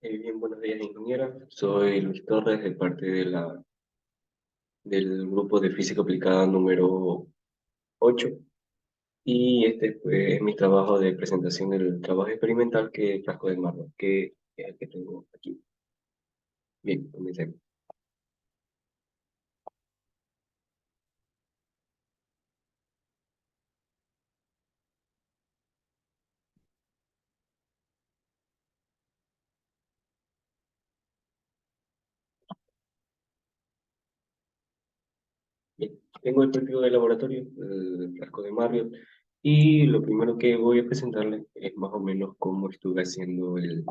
Bien, buenos días, ingeniera. Soy Luis Torres, de parte del grupo de física aplicada número 8. Y este es mi trabajo de presentación del trabajo experimental que es Frasco de Mármol, que es el que tengo aquí. Bien, comencemos. Bien, tengo el propio de laboratorio, el Frasco de Mármol, y lo primero que voy a presentarle es más o menos cómo estuve haciendo el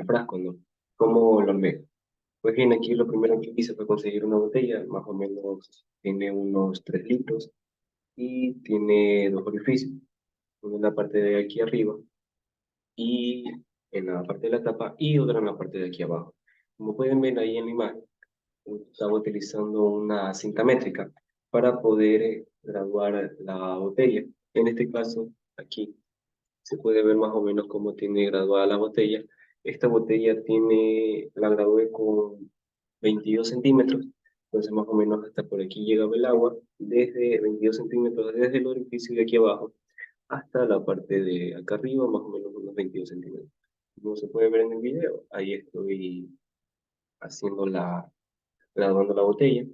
frasco, ¿no? Cómo lo armé. Pues bien, aquí lo primero que hice fue conseguir una botella, más o menos tiene unos 3 litros y tiene dos orificios, uno en la parte de aquí arriba y en la parte de la tapa y otro en la parte de aquí abajo. Como pueden ver ahí en la imagen, estaba utilizando una cinta métrica para poder graduar la botella. En este caso, aquí se puede ver más o menos cómo tiene graduada la botella. Esta botella la gradué con 22 centímetros, entonces más o menos hasta por aquí llegaba el agua, desde 22 centímetros, desde el orificio de aquí abajo hasta la parte de acá arriba, más o menos unos 22 centímetros. Como se puede ver en el video, ahí estoy haciendo graduando la botella.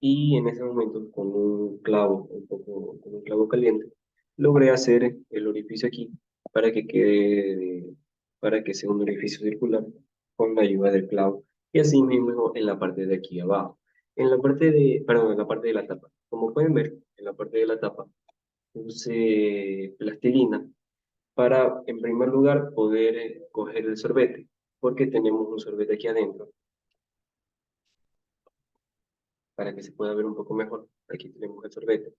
Y en ese momento, con un clavo, con un clavo caliente, logré hacer el orificio aquí para que para que sea un orificio circular con la ayuda del clavo. Y así mismo en la parte de aquí abajo. Perdón, en la parte de la tapa. Como pueden ver, en la parte de la tapa puse plastilina para, en primer lugar, poder coger el sorbete, porque tenemos un sorbete aquí adentro para que se pueda ver un poco mejor. Aquí tenemos el sorbete.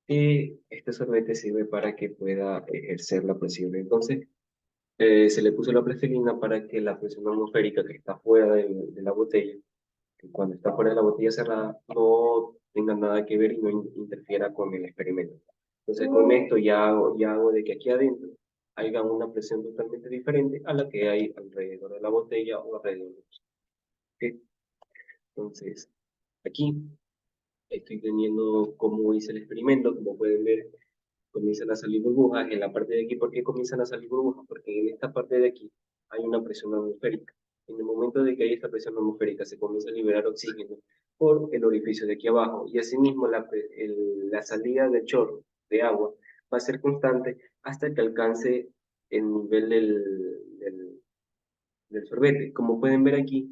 Y este sorbete sirve para que pueda ejercer la presión. Entonces, se le puso la plastilina para que la presión atmosférica que está fuera de la botella, que cuando está fuera de la botella cerrada, no tenga nada que ver y no interfiera con el experimento. Entonces, con esto ya hago de que aquí adentro haya una presión totalmente diferente a la que hay alrededor de la botella o alrededor de los. ¿Ok? Entonces, aquí estoy teniendo cómo hice el experimento, como pueden ver, comienzan a salir burbujas en la parte de aquí. ¿Por qué comienzan a salir burbujas? Porque en esta parte de aquí hay una presión atmosférica. En el momento de que hay esta presión atmosférica se comienza a liberar oxígeno por el orificio de aquí abajo y asimismo la salida del chorro de agua va a ser constante hasta que alcance el nivel del sorbete. Como pueden ver aquí,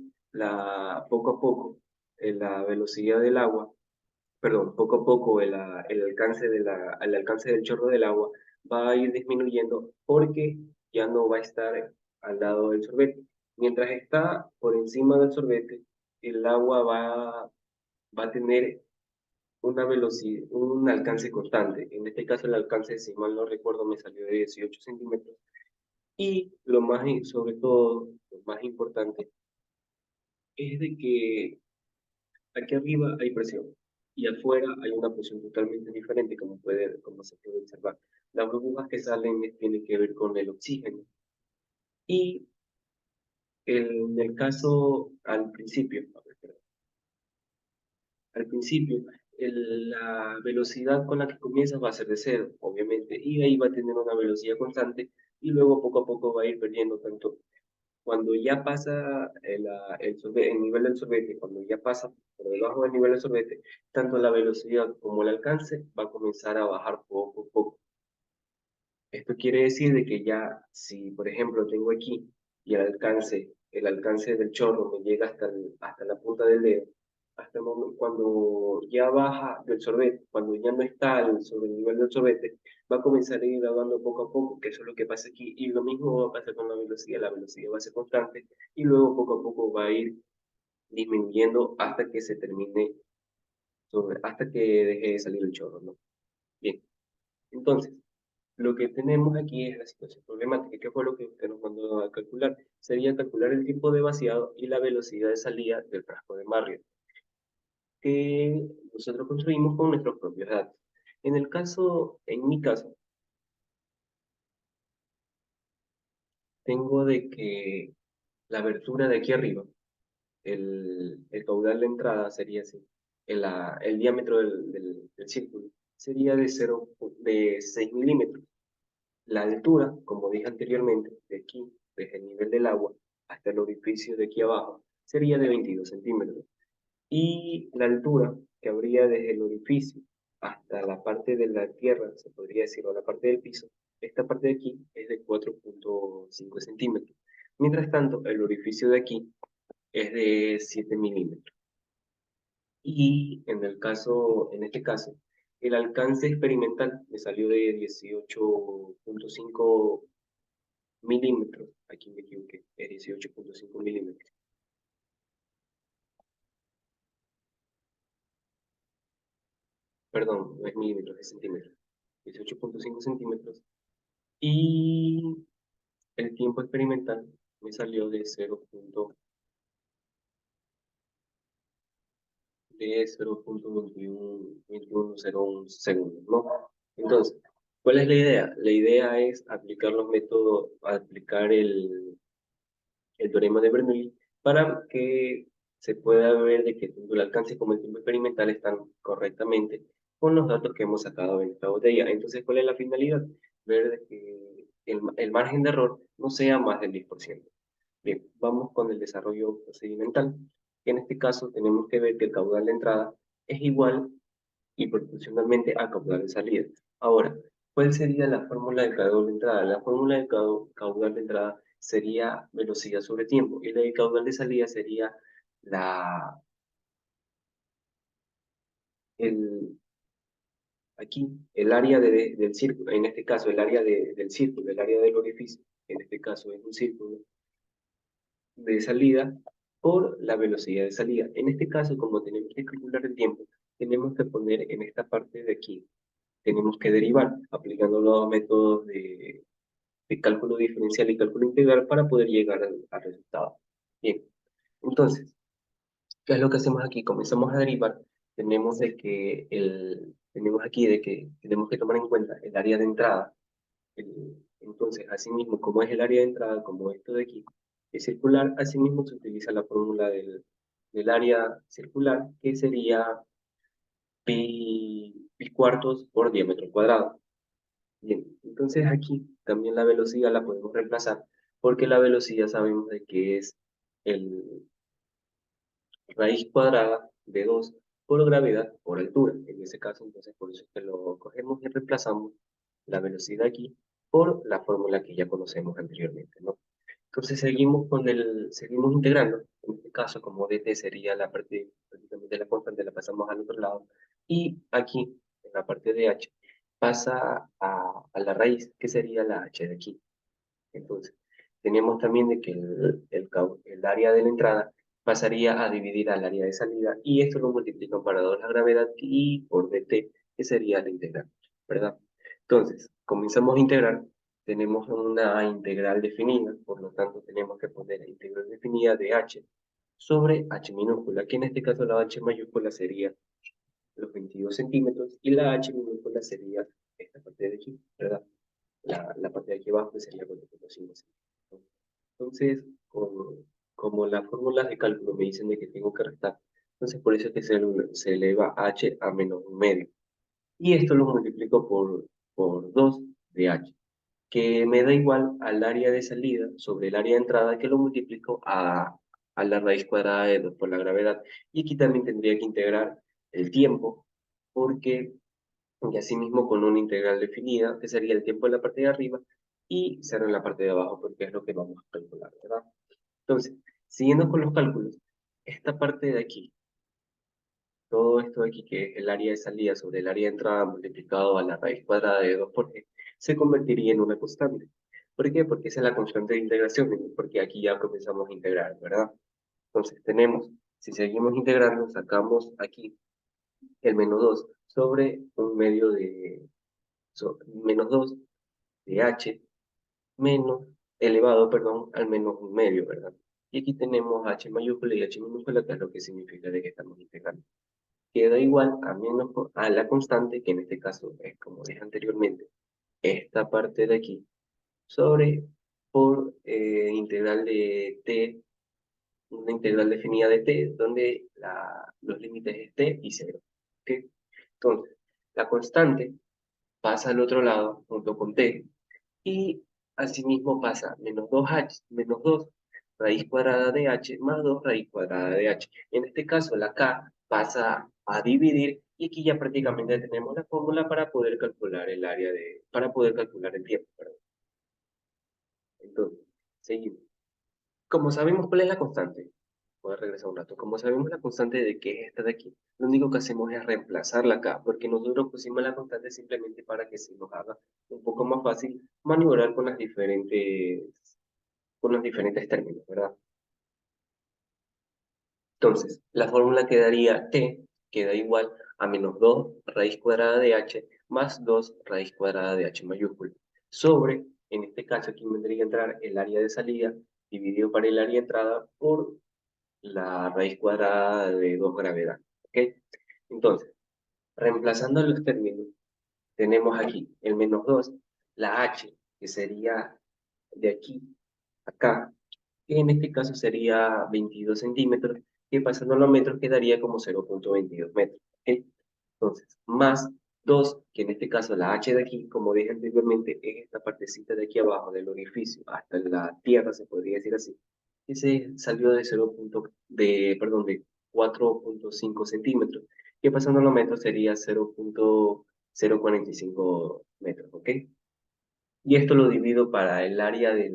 poco a poco la velocidad del agua, perdón, poco a poco el alcance del chorro del agua va a ir disminuyendo porque ya no va a estar al lado del sorbete. Mientras está por encima del sorbete, el agua va a tener una velocidad, un alcance constante. En este caso el alcance, si mal no recuerdo, me salió de 18 centímetros. Y sobre todo, lo más importante, es de que aquí arriba hay presión y afuera hay una presión totalmente diferente, como se puede observar. Las burbujas que salen tienen que ver con el oxígeno. Y en el caso al principio, a ver, perdón, al principio, la velocidad con la que comienza va a ser de cero, obviamente, y ahí va a tener una velocidad constante y luego poco a poco va a ir perdiendo tanto. Cuando ya pasa el nivel del sorbete, cuando ya pasa por debajo del nivel del sorbete, tanto la velocidad como el alcance va a comenzar a bajar poco a poco. Esto quiere decir de que ya, si por ejemplo tengo aquí y el alcance del chorro me llega hasta la punta del dedo, hasta el momento, cuando ya baja del sorbete, cuando ya no está sobre el nivel del sorbete, va a comenzar a ir graduando poco a poco, que eso es lo que pasa aquí, y lo mismo va a pasar con la velocidad va a ser constante, y luego poco a poco va a ir disminuyendo hasta que se termine, hasta que deje de salir el chorro, ¿no? Bien, entonces, lo que tenemos aquí es la situación problemática. ¿Qué fue lo que usted nos mandó a calcular? Sería calcular el tiempo de vaciado y la velocidad de salida del frasco de Marriott. que nosotros construimos con nuestros propios datos. En mi caso, tengo de que la abertura de aquí arriba, el caudal de entrada sería así, el diámetro del círculo sería de 6 milímetros. La altura, como dije anteriormente, de aquí, desde el nivel del agua hasta el orificio de aquí abajo, sería de 22 centímetros. Y la altura que habría desde el orificio hasta la parte de la tierra, se podría decir, o la parte del piso, esta parte de aquí es de 4,5 centímetros. Mientras tanto, el orificio de aquí es de 7 milímetros. Y en este caso, el alcance experimental me salió de 18,5 milímetros. Aquí me equivoqué, es 18,5 milímetros. Perdón, no es milímetros, es centímetros. 18,5 centímetros. Y el tiempo experimental me salió de 0,2101 segundos, ¿no? Entonces, ¿cuál es la idea? La idea es aplicar los métodos, aplicar el teorema de Bernoulli para que se pueda ver de que tanto el alcance como el tiempo experimental están correctamente con los datos que hemos sacado en esta botella. Entonces, ¿cuál es la finalidad? Ver de que el margen de error no sea más del 10%. Bien, vamos con el desarrollo procedimental. En este caso, tenemos que ver que el caudal de entrada es igual y proporcionalmente al caudal de salida. Ahora, ¿cuál sería la fórmula del caudal de entrada? La fórmula del caudal de entrada sería velocidad sobre tiempo y la del caudal de salida sería la, el, aquí, el área del círculo, en este caso el área del círculo, el área del orificio, en este caso es un círculo de salida por la velocidad de salida. En este caso, como tenemos que calcular el tiempo, tenemos que poner en esta parte de aquí, tenemos que derivar aplicando los métodos de cálculo diferencial y cálculo integral para poder llegar al resultado. Bien, entonces, ¿qué es lo que hacemos aquí? Comenzamos a derivar, tenemos aquí de que tenemos que tomar en cuenta el área de entrada. Entonces, asimismo, como es el área de entrada, como esto de aquí es circular, asimismo se utiliza la fórmula del área circular, que sería pi cuartos por diámetro cuadrado. Bien, entonces aquí también la velocidad la podemos reemplazar, porque la velocidad sabemos de que es el raíz cuadrada de 2 por gravedad por altura. En ese caso, entonces, por eso es que lo cogemos y reemplazamos la velocidad aquí por la fórmula que ya conocemos anteriormente, ¿no? Entonces seguimos integrando. En este caso, como dt sería la parte prácticamente la constante, la pasamos al otro lado. Y aquí, en la parte de h, pasa a la raíz, que sería la h de aquí. Entonces, tenemos también de que el área de la entrada pasaría a dividir al área de salida y esto lo multiplican para 2 la gravedad y por dt, que sería la integral, ¿verdad? Entonces, comenzamos a integrar, tenemos una integral definida, por lo tanto tenemos que poner la integral definida de h sobre h minúscula, que en este caso la h mayúscula sería los 22 centímetros y la h minúscula sería esta parte de aquí, ¿verdad? La parte de aquí abajo que sería 4,5 centímetros. Entonces, como las fórmulas de cálculo me dicen de que tengo que restar, entonces por eso es que se eleva h a menos un medio. Y esto lo multiplico por 2 de h, que me da igual al área de salida sobre el área de entrada, que lo multiplico a la raíz cuadrada de 2 por la gravedad. Y aquí también tendría que integrar el tiempo, porque y asimismo con una integral definida, que sería el tiempo en la parte de arriba y cero en la parte de abajo, porque es lo que vamos a calcular, ¿verdad? Entonces, siguiendo con los cálculos, esta parte de aquí, todo esto de aquí, que es el área de salida sobre el área de entrada multiplicado a la raíz cuadrada de 2 por g, se convertiría en una constante. ¿Por qué? Porque esa es la constante de integración, porque aquí ya comenzamos a integrar, ¿verdad? Entonces tenemos, si seguimos integrando, sacamos aquí el menos 2 sobre un medio de menos 2 de h menos elevado, perdón, al menos un medio, ¿verdad? Y aquí tenemos h mayúscula y h minúscula, que es lo que significa de que estamos integrando. queda igual a menos a la constante, que en este caso es como dije anteriormente, esta parte de aquí, sobre por integral de t, una integral definida de t, donde los límites es t y 0. ¿Ok? Entonces, la constante pasa al otro lado junto con t, y asimismo pasa menos 2 raíz cuadrada de h más 2 raíz cuadrada de h. En este caso, la k pasa a dividir, y aquí ya prácticamente tenemos la fórmula para poder calcular el área para poder calcular el tiempo, perdón. Entonces, seguimos. Como sabemos cuál es la constante, voy a regresar un rato. Como sabemos la constante de que es esta de aquí, lo único que hacemos es reemplazarla acá, porque nosotros pusimos la constante simplemente para que se nos haga un poco más fácil maniobrar con los diferentes términos, ¿verdad? Entonces, la fórmula quedaría t, queda igual a menos 2 raíz cuadrada de h más 2 raíz cuadrada de h mayúscula, sobre, en este caso aquí vendría a entrar el área de salida dividido por el área de entrada por la raíz cuadrada de 2 gravedad. ¿Ok? Entonces, reemplazando los términos, tenemos aquí el menos 2, la h, que sería de aquí a acá, que en este caso sería 22 centímetros, que pasando a los metros quedaría como 0,22 metros. ¿Ok? Entonces, más 2, que en este caso la h de aquí, como dije anteriormente, es esta partecita de aquí abajo del orificio hasta la tierra, se podría decir así, que se salió de 4,5 centímetros, que pasando a los metros sería 0,045 metros, ¿ok? Y esto lo divido para el área de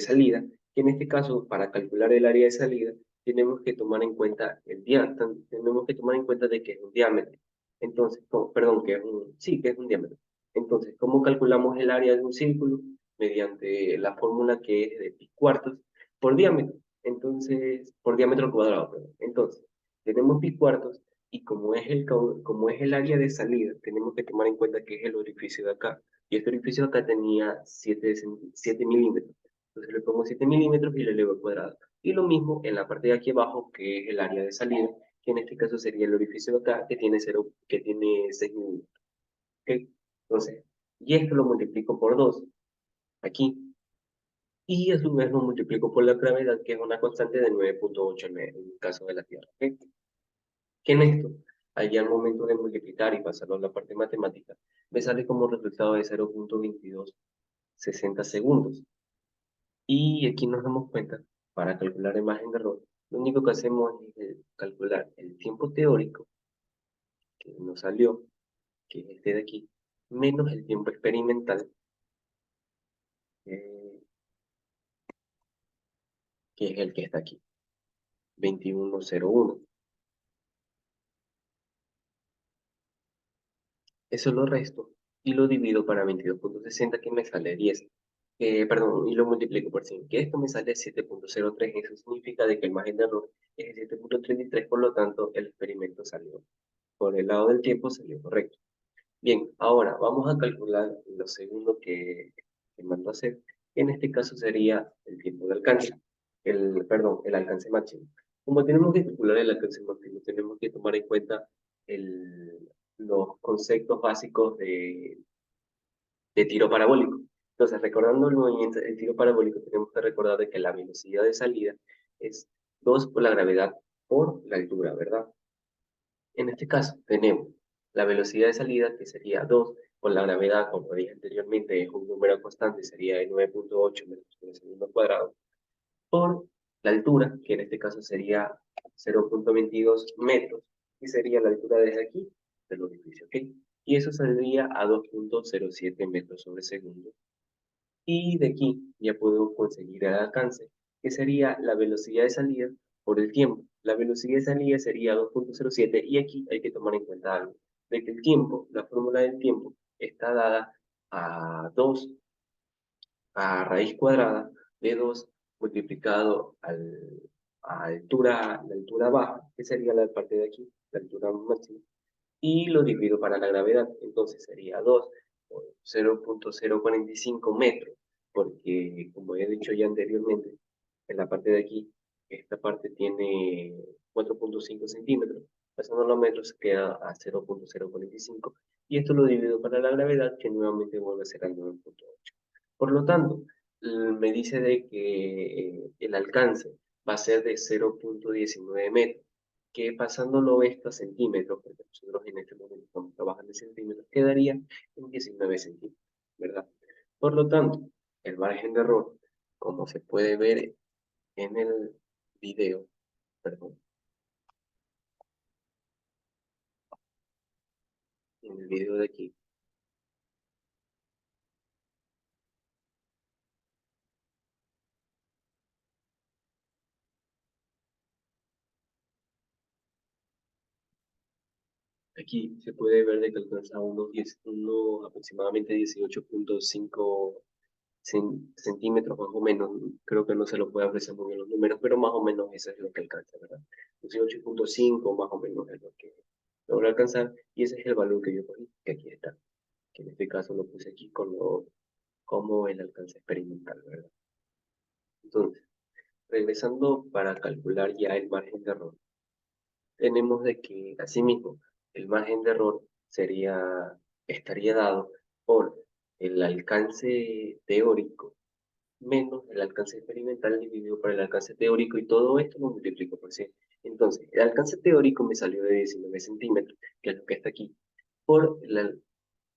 salida, que en este caso, para calcular el área de salida, tenemos que tomar en cuenta el diámetro, tenemos que tomar en cuenta de que es un diámetro. Entonces, perdón, sí, que es un diámetro. Entonces, ¿cómo calculamos el área de un círculo? Mediante la fórmula que es de pi cuartos por diámetro. Entonces, por diámetro cuadrado, perdón. Entonces, tenemos pi cuartos, y como es el área de salida, tenemos que tomar en cuenta que es el orificio de acá. Y este orificio acá tenía 7 milímetros. Entonces le pongo 7 milímetros y le elevo al cuadrado. Y lo mismo en la parte de aquí abajo, que es el área de salida, que en este caso sería el orificio de acá, que tiene 6 milímetros. ¿Ok? Entonces, y esto lo multiplico por 2 aquí. Y a su vez lo multiplico por la gravedad, que es una constante de 9,8 en el caso de la Tierra. ¿Ok? Que en esto, allí al momento de multiplicar y pasarlo a la parte matemática, me sale como resultado de 0,2260 segundos. Y aquí nos damos cuenta, para calcular el margen de error, lo único que hacemos es calcular el tiempo teórico que nos salió, que es este de aquí, menos el tiempo experimental, eh, que es el que está aquí, 2101. Eso lo resto y lo divido para 22,60, que me sale 10. Perdón, y lo multiplico por 100, que esto me sale 7,03. Eso significa de que el margen de error es 7,33, por lo tanto el experimento salió, por el lado del tiempo salió correcto. Bien, ahora vamos a calcular lo segundo que mando a hacer. En este caso sería el tiempo de alcance, perdón, el alcance máximo. Como tenemos que calcular el alcance máximo, tenemos que tomar en cuenta los conceptos básicos de tiro parabólico. Entonces, recordando el movimiento del tiro parabólico, tenemos que recordar de que la velocidad de salida es 2 por la gravedad por la altura, ¿verdad? En este caso, tenemos la velocidad de salida, que sería 2 por la gravedad, como dije anteriormente, es un número constante, sería de 9,8 metros por segundo cuadrado, por la altura, que en este caso sería 0,22 metros, y sería la altura desde aquí del orificio, ¿ok? Y eso saldría a 2,07 metros sobre segundo. Y de aquí ya puedo conseguir el alcance, que sería la velocidad de salida por el tiempo. La velocidad de salida sería 2,07, y aquí hay que tomar en cuenta algo, de que el tiempo, la fórmula del tiempo, está dada a 2 a raíz cuadrada de 2 multiplicado a la altura baja, que sería la parte de aquí, la altura máxima, y lo divido para la gravedad. Entonces sería 2 por 0,045 metros, porque como he dicho ya anteriormente, en la parte de aquí, esta parte tiene 4.5 centímetros, pasando los metros se queda a 0.045, y esto lo divido para la gravedad, que nuevamente vuelve a ser al 9.8. Por lo tanto, me dice de que el alcance va a ser de 0.19 metros, que pasándolo esto a centímetros, porque nosotros en este momento estamos trabajando en centímetros, quedaría en 19 centímetros, ¿verdad? Por lo tanto, el margen de error, como se puede ver en el video, perdón, en el video de aquí, aquí se puede ver de que alcanza unos aproximadamente 18.5 centímetros más o menos. Creo que no se lo puede apreciar muy bien los números, pero más o menos eso es lo que alcanza, ¿verdad? 18.5 más o menos es lo que logra alcanzar, y ese es el valor que yo cogí, que aquí está, que en este caso lo puse aquí como el alcance experimental, ¿verdad? Entonces, regresando para calcular ya el margen de error, tenemos de que, asimismo, el margen de error estaría dado por el alcance teórico menos el alcance experimental dividido por el alcance teórico, y todo esto lo multiplico por 100. Entonces, el alcance teórico me salió de 19 centímetros, que es lo que está aquí, por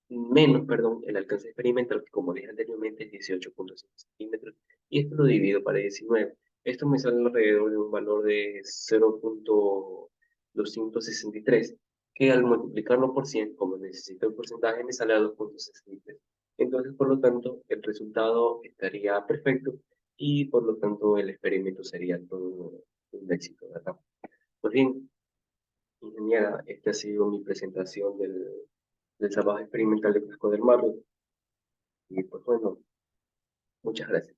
menos, perdón, el alcance experimental, que como dije anteriormente es 18.5 centímetros, y esto lo divido para 19. Esto me sale alrededor de un valor de 0.263, que al multiplicarlo por 100, como necesito el porcentaje, me sale a 2.63. Entonces, por lo tanto, el resultado estaría perfecto, y por lo tanto el experimento sería todo un éxito, ¿verdad? Pues bien, ingeniera, esta ha sido mi presentación del trabajo experimental de Casco del Mar. Y pues bueno, muchas gracias.